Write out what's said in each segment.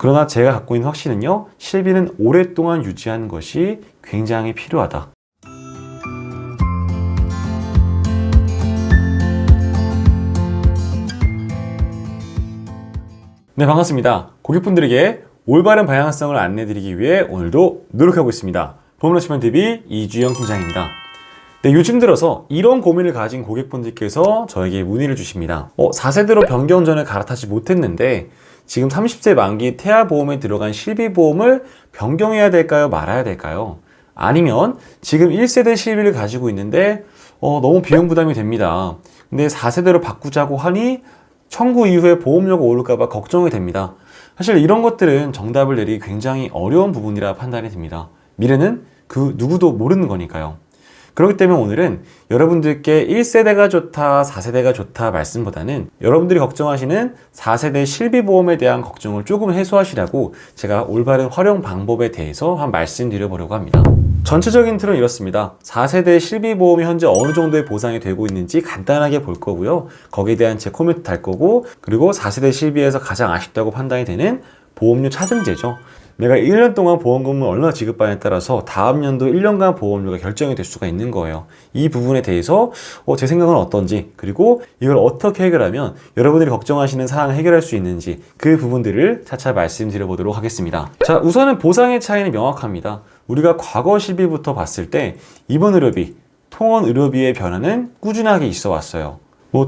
그러나 제가 갖고 있는 확신은요, 실비는 오랫동안 유지하는 것이 굉장히 필요하다. 네, 반갑습니다. 고객분들에게 올바른 방향성을 안내드리기 위해 오늘도 노력하고 있습니다. 보험러시먼TV 이주영 팀장입니다. 네, 요즘 들어서 이런 고민을 가진 고객분들께서 저에게 문의를 주십니다. 4세대로 변경 전에 갈아타지 못했는데 지금 30세 만기 태아보험에 들어간 실비보험을 변경해야 될까요? 말아야 될까요? 아니면 지금 1세대 실비를 가지고 있는데 너무 비용 부담이 됩니다. 근데 4세대로 바꾸자고 하니 청구 이후에 보험료가 오를까봐 걱정이 됩니다. 사실 이런 것들은 정답을 내리기 굉장히 어려운 부분이라 판단이 듭니다. 미래는 그 누구도 모르는 거니까요. 그렇기 때문에 오늘은 여러분들께 1세대가 좋다, 4세대가 좋다 말씀보다는 여러분들이 걱정하시는 4세대 실비보험에 대한 걱정을 조금 해소하시라고 제가 올바른 활용 방법에 대해서 한 말씀드려보려고 합니다. 전체적인 틀은 이렇습니다. 4세대 실비보험이 현재 어느 정도의 보상이 되고 있는지 간단하게 볼 거고요. 거기에 대한 제 코멘트 달 거고, 그리고 4세대 실비에서 가장 아쉽다고 판단이 되는 보험료 차등제죠. 내가 1년 동안 보험금을 얼마나 지급받냐에 따라서 다음 연도 1년간 보험료가 결정이 될 수가 있는 거예요. 이 부분에 대해서 제 생각은 어떤지, 그리고 이걸 어떻게 해결하면 여러분들이 걱정하시는 사항을 해결할 수 있는지 그 부분들을 차차 말씀드려 보도록 하겠습니다. 자, 우선은 보상의 차이는 명확합니다. 우리가 과거 실비부터 봤을 때 입원 의료비, 통원 의료비의 변화는 꾸준하게 있어 왔어요.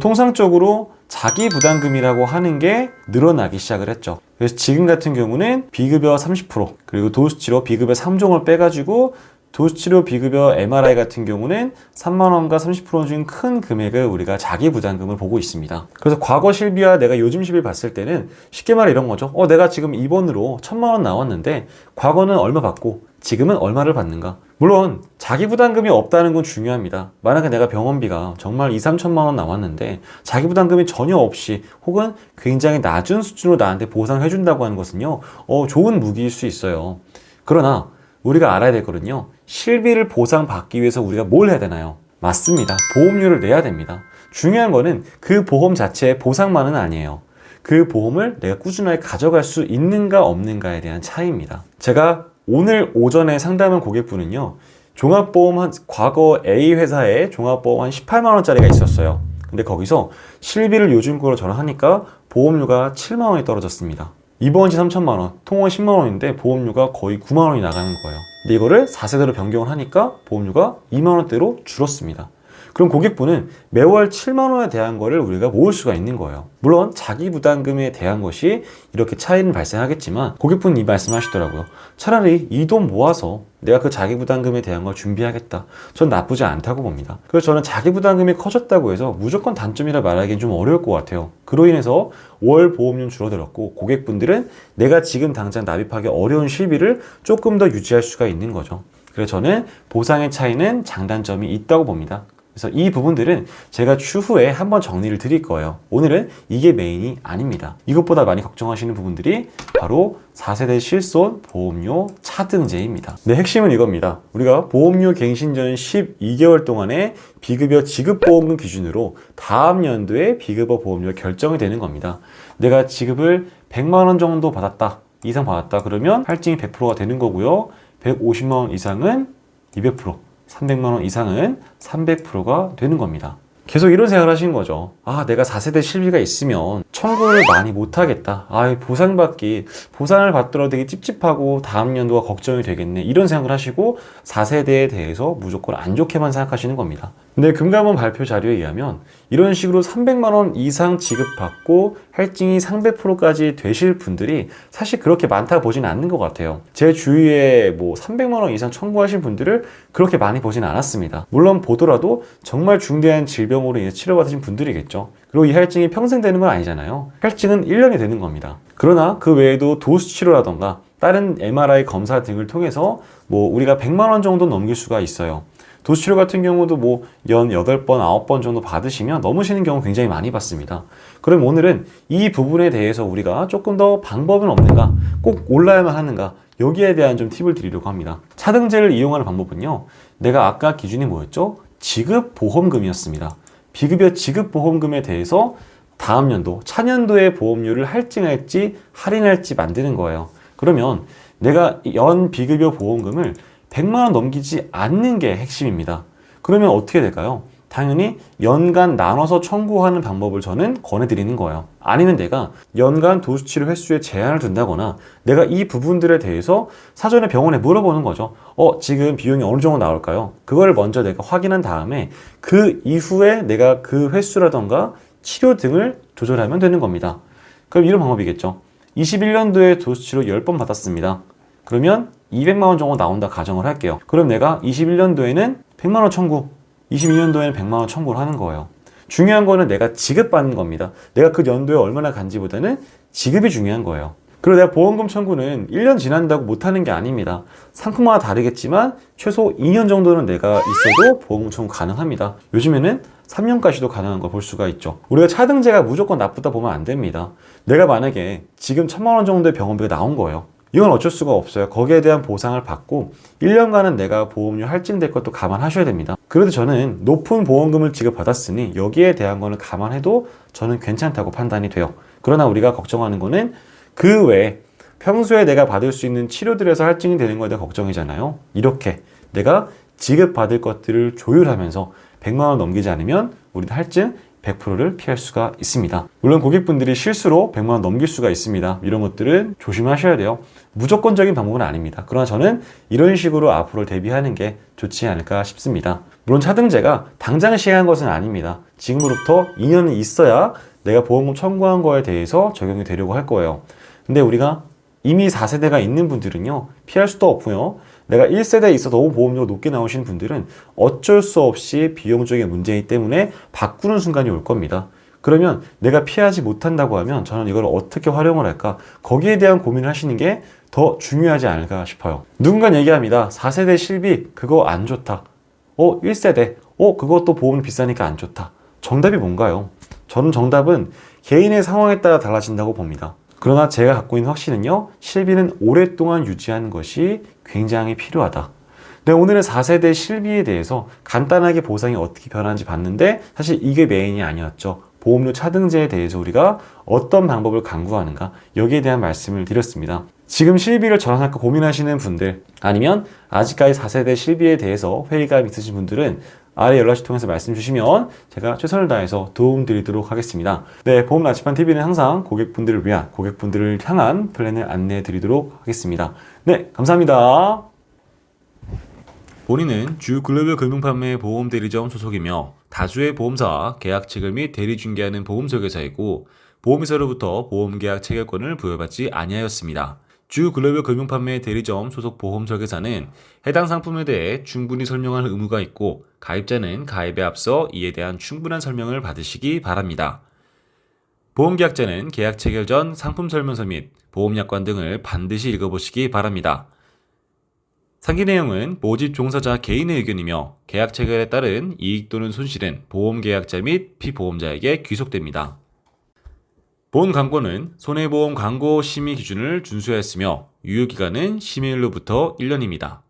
통상적으로 자기 부담금이라고 하는 게 늘어나기 시작을 했죠. 그래서 지금 같은 경우는 비급여 30%, 그리고 도수치료 비급여 3종을 빼가지고 도수치료 비급여 MRI 같은 경우는 3만원과 30% 중 큰 금액을 우리가 자기 부담금을 보고 있습니다. 그래서 과거 실비와 내가 요즘 실비 봤을 때는 쉽게 말해 이런 거죠. 내가 지금 입원으로 1,000만원 나왔는데 과거는 얼마 받고 지금은 얼마를 받는가? 물론 자기 부담금이 없다는 건 중요합니다. 만약에 내가 병원비가 정말 2, 3천만 원 나왔는데 자기 부담금이 전혀 없이 혹은 굉장히 낮은 수준으로 나한테 보상을 해준다고 하는 것은요, 좋은 무기일 수 있어요. 그러나 우리가 알아야 될 거는요, 실비를 보상받기 위해서 우리가 뭘 해야 되나요? 맞습니다. 보험료를 내야 됩니다. 중요한 거는 그 보험 자체의 보상만은 아니에요. 그 보험을 내가 꾸준하게 가져갈 수 있는가 없는가에 대한 차이입니다. 제가 오늘 오전에 상담한 고객분은요, 종합보험 과거 A 회사에 종합보험 한 18만원짜리가 있었어요. 근데 거기서 실비를 요즘 거로 전환하니까 보험료가 7만원이 떨어졌습니다. 입원시 3천만원, 통원 10만원인데 보험료가 거의 9만원이 나가는 거예요. 근데 이거를 4세대로 변경을 하니까 보험료가 2만원대로 줄었습니다. 그럼 고객분은 매월 7만원에 대한 거를 우리가 모을 수가 있는 거예요. 물론 자기 부담금에 대한 것이 이렇게 차이는 발생하겠지만 고객분이 이 말씀하시더라고요. 차라리 이 돈 모아서 내가 그 자기 부담금에 대한 걸 준비하겠다. 전 나쁘지 않다고 봅니다. 그래서 저는 자기 부담금이 커졌다고 해서 무조건 단점이라 말하기는 좀 어려울 것 같아요. 그로 인해서 월 보험료는 줄어들었고 고객분들은 내가 지금 당장 납입하기 어려운 실비를 조금 더 유지할 수가 있는 거죠. 그래서 저는 보상의 차이는 장단점이 있다고 봅니다. 그래서 이 부분들은 제가 추후에 한번 정리를 드릴 거예요. 오늘은 이게 메인이 아닙니다. 이것보다 많이 걱정하시는 부분들이 바로 4세대 실손 보험료 차등제입니다. 네, 핵심은 이겁니다. 우리가 보험료 갱신 전 12개월 동안의 비급여 지급보험금 기준으로 다음 연도에 비급여 보험료가 결정이 되는 겁니다. 내가 지급을 100만원 정도 받았다, 이상 받았다 그러면 할증이 100%가 되는 거고요. 150만원 이상은 200%, 300만원 이상은 300%가 되는 겁니다. 계속 이런 생각을 하시는 거죠. 내가 4세대 실비가 있으면 청구를 많이 못하겠다. 보상을 받더라도 되게 찝찝하고 다음 연도가 걱정이 되겠네. 이런 생각을 하시고 4세대에 대해서 무조건 안 좋게만 생각하시는 겁니다. 근데 금감원 발표 자료에 의하면 이런 식으로 300만원 이상 지급받고 할증이 300%까지 되실 분들이 사실 그렇게 많다 보진 않는 것 같아요. 제 주위에 300만원 이상 청구하신 분들을 그렇게 많이 보진 않았습니다. 물론 보더라도 정말 중대한 질병으로 인해 치료받으신 분들이겠죠. 그리고 이 할증이 평생 되는 건 아니잖아요. 할증은 1년이 되는 겁니다. 그러나 그 외에도 도수치료라던가 다른 MRI 검사 등을 통해서 우리가 100만원 정도 넘길 수가 있어요. 도수치료 같은 경우도 연 8번, 9번 정도 받으시면 넘으시는 경우 굉장히 많이 받습니다. 그럼 오늘은 이 부분에 대해서 우리가 조금 더 방법은 없는가, 꼭 올라야만 하는가, 여기에 대한 좀 팁을 드리려고 합니다. 차등제를 이용하는 방법은요, 내가 아까 기준이 뭐였죠? 지급보험금이었습니다. 비급여 지급보험금에 대해서 다음 연도, 차년도에 보험료를 할증할지 할인할지 만드는 거예요. 그러면 내가 연 비급여 보험금을 100만 원 넘기지 않는 게 핵심입니다. 그러면 어떻게 될까요? 당연히 연간 나눠서 청구하는 방법을 저는 권해드리는 거예요. 아니면 내가 연간 도수치료 횟수에 제한을 둔다거나 내가 이 부분들에 대해서 사전에 병원에 물어보는 거죠. 지금 비용이 어느 정도 나올까요? 그걸 먼저 내가 확인한 다음에 그 이후에 내가 그 횟수라던가 치료 등을 조절하면 되는 겁니다. 그럼 이런 방법이겠죠. 21년도에 도수치료 10번 받았습니다. 그러면 200만 원 정도 나온다 가정을 할게요. 그럼 내가 21년도에는 100만 원 청구, 22년도에는 100만 원 청구를 하는 거예요. 중요한 거는 내가 지급받는 겁니다. 내가 그 연도에 얼마나 간지보다는 지급이 중요한 거예요. 그리고 내가 보험금 청구는 1년 지난다고 못하는 게 아닙니다. 상품마다 다르겠지만 최소 2년 정도는 내가 있어도 보험금 청구 가능합니다. 요즘에는 3년까지도 가능한 걸 볼 수가 있죠. 우리가 차등제가 무조건 나쁘다 보면 안 됩니다. 내가 만약에 지금 1,000만 원 정도의 병원비가 나온 거예요. 이건 어쩔 수가 없어요. 거기에 대한 보상을 받고 1년간은 내가 보험료 할증될 것도 감안하셔야 됩니다. 그래도 저는 높은 보험금을 지급받았으니 여기에 대한 거는 감안해도 저는 괜찮다고 판단이 돼요. 그러나 우리가 걱정하는 거는 그 외에 평소에 내가 받을 수 있는 치료들에서 할증이 되는 거에 대한 걱정이잖아요. 이렇게 내가 지급받을 것들을 조율하면서 100만 원 넘기지 않으면 우리는 할증 100%를 피할 수가 있습니다. 물론 고객분들이 실수로 100만 원 넘길 수가 있습니다. 이런 것들은 조심하셔야 돼요. 무조건적인 방법은 아닙니다. 그러나 저는 이런 식으로 앞으로 대비하는 게 좋지 않을까 싶습니다. 물론 차등제가 당장 시행한 것은 아닙니다. 지금으로부터 2년은 있어야 내가 보험금 청구한 거에 대해서 적용이 되려고 할 거예요. 근데 우리가 이미 4세대가 있는 분들은요, 피할 수도 없고요. 내가 1세대에 있어도 보험료가 높게 나오시는 분들은 어쩔 수 없이 비용적인 문제이기 때문에 바꾸는 순간이 올 겁니다. 그러면 내가 피하지 못한다고 하면 저는 이걸 어떻게 활용을 할까? 거기에 대한 고민을 하시는 게 더 중요하지 않을까 싶어요. 누군가 얘기합니다. 4세대 실비 그거 안 좋다. 1세대 그것도 보험이 비싸니까 안 좋다. 정답이 뭔가요? 저는 정답은 개인의 상황에 따라 달라진다고 봅니다. 그러나 제가 갖고 있는 확신은요, 실비는 오랫동안 유지하는 것이 굉장히 필요하다. 네, 오늘은 4세대 실비에 대해서 간단하게 보상이 어떻게 변하는지 봤는데 사실 이게 메인이 아니었죠. 보험료 차등제에 대해서 우리가 어떤 방법을 강구하는가, 여기에 대한 말씀을 드렸습니다. 지금 실비를 전환할까 고민하시는 분들, 아니면 아직까지 4세대 실비에 대해서 회의감 있으신 분들은 아래 연락처 통해서 말씀 주시면 제가 최선을 다해서 도움 드리도록 하겠습니다. 네, 보험 나치판 TV는 항상 고객분들을 위한, 고객분들을 향한 플랜을 안내해 드리도록 하겠습니다. 네, 감사합니다. 본인은 주 글로벌 금융판매 보험 대리점 소속이며 다수의 보험사와 계약체결 및 대리 중개하는 보험설계사이고 보험회사로부터 보험계약 체결권을 부여받지 아니하였습니다. 주 글로벌 금융판매 대리점 소속 보험설계사는 해당 상품에 대해 충분히 설명할 의무가 있고 가입자는 가입에 앞서 이에 대한 충분한 설명을 받으시기 바랍니다. 보험계약자는 계약 체결 전 상품 설명서 및 보험약관 등을 반드시 읽어보시기 바랍니다. 상기 내용은 모집 종사자 개인의 의견이며 계약 체결에 따른 이익 또는 손실은 보험계약자 및 피보험자에게 귀속됩니다. 본 광고는 손해보험 광고 심의 기준을 준수하였으며 유효기간은 심의일로부터 1년입니다.